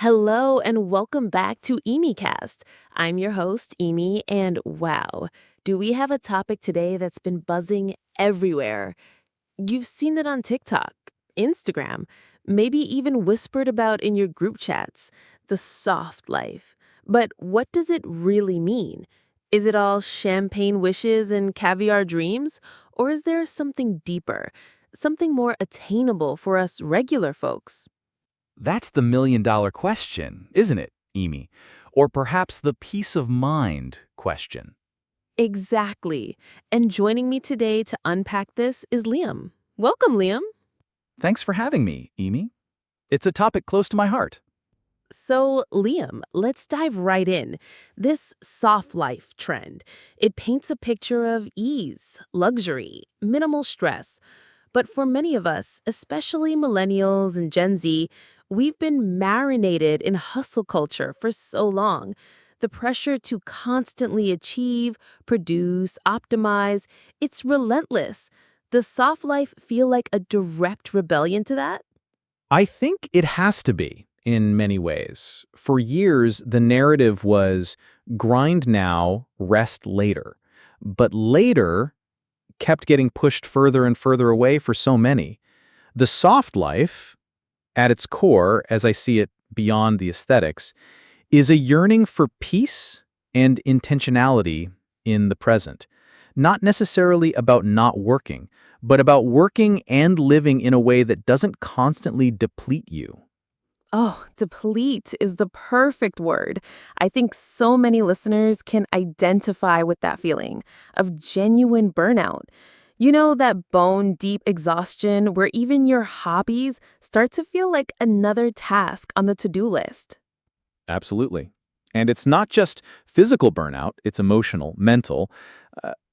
Hello and welcome back to Emi-Cast. I'm your host, Emi, and wow, do we have a topic today that's been buzzing everywhere? You've seen it on TikTok, Instagram, maybe even whispered about in your group chats, the soft life. But what does it really mean? Is it all champagne wishes and caviar dreams? Or is there something deeper, something more attainable for us regular folks? That's the million-dollar question, isn't it, Emi? Or perhaps the peace of mind question. Exactly. And joining me today to unpack this is Liam. Welcome, Liam. Thanks for having me, Emi. It's a topic close to my heart. So, Liam, let's dive right in. This soft life trend, it paints a picture of ease, luxury, minimal stress. But for many of us, especially millennials and Gen Z, we've been marinated in hustle culture for so long. The pressure to constantly achieve, produce, optimize, it's relentless. Does soft life feel like a direct rebellion to that? I think it has to be, in many ways. For years, the narrative was grind now, rest later. But later kept getting pushed further and further away for so many. The soft life, at its core, as I see it beyond the aesthetics, is a yearning for peace and intentionality in the present. Not necessarily about not working, but about working and living in a way that doesn't constantly deplete you. Oh, deplete is the perfect word. I think so many listeners can identify with that feeling of genuine burnout. You know, that bone deep exhaustion where even your hobbies start to feel like another task on the to do list. Absolutely. And it's not just physical burnout, it's emotional, mental.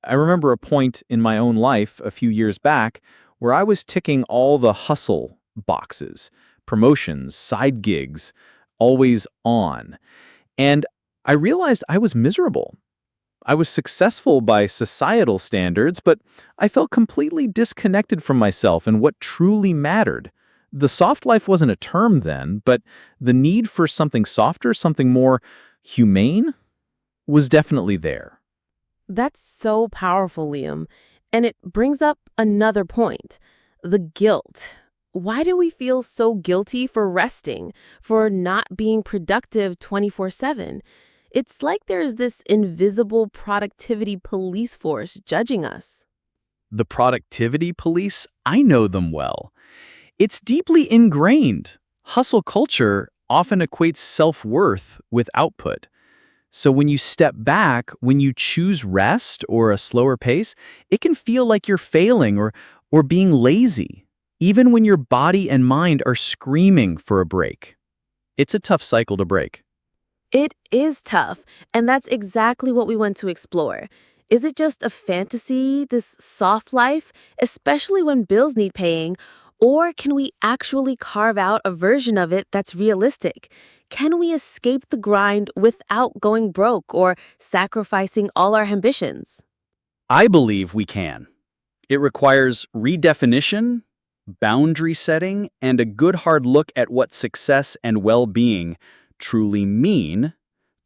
I remember a point in my own life a few years back where I was ticking all the hustle boxes, promotions, side gigs, always on. And I realized I was miserable. I was successful by societal standards, but I felt completely disconnected from myself and what truly mattered. The soft life wasn't a term then, but the need for something softer, something more humane, was definitely there. That's so powerful, Liam. And it brings up another point, the guilt. Why do we feel so guilty for resting, for not being productive 24/7? It's like there's this invisible productivity police force judging us. The productivity police, I know them well. It's deeply ingrained. Hustle culture often equates self-worth with output. So when you step back, when you choose rest or a slower pace, it can feel like you're failing or being lazy, even when your body and mind are screaming for a break. It's a tough cycle to break. It is tough, and that's exactly what we want to explore. Is it just a fantasy, this soft life, especially when bills need paying, or can we actually carve out a version of it that's realistic? Can we escape the grind without going broke or sacrificing all our ambitions? I believe we can. It requires redefinition, boundary setting, and a good hard look at what success and well-being truly mean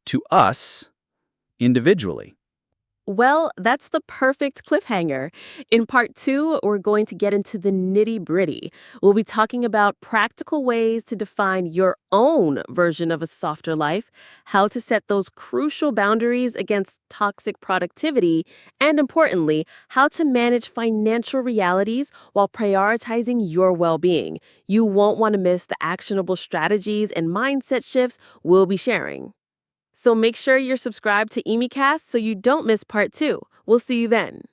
to us individually. Well, that's the perfect cliffhanger. In part 2, we're going to get into the nitty-gritty. We'll be talking about practical ways to define your own version of a softer life, how to set those crucial boundaries against toxic productivity, and importantly, how to manage financial realities while prioritizing your well-being. You won't want to miss the actionable strategies and mindset shifts we'll be sharing. So make sure you're subscribed to Emi-Cast so you don't miss part 2. We'll see you then.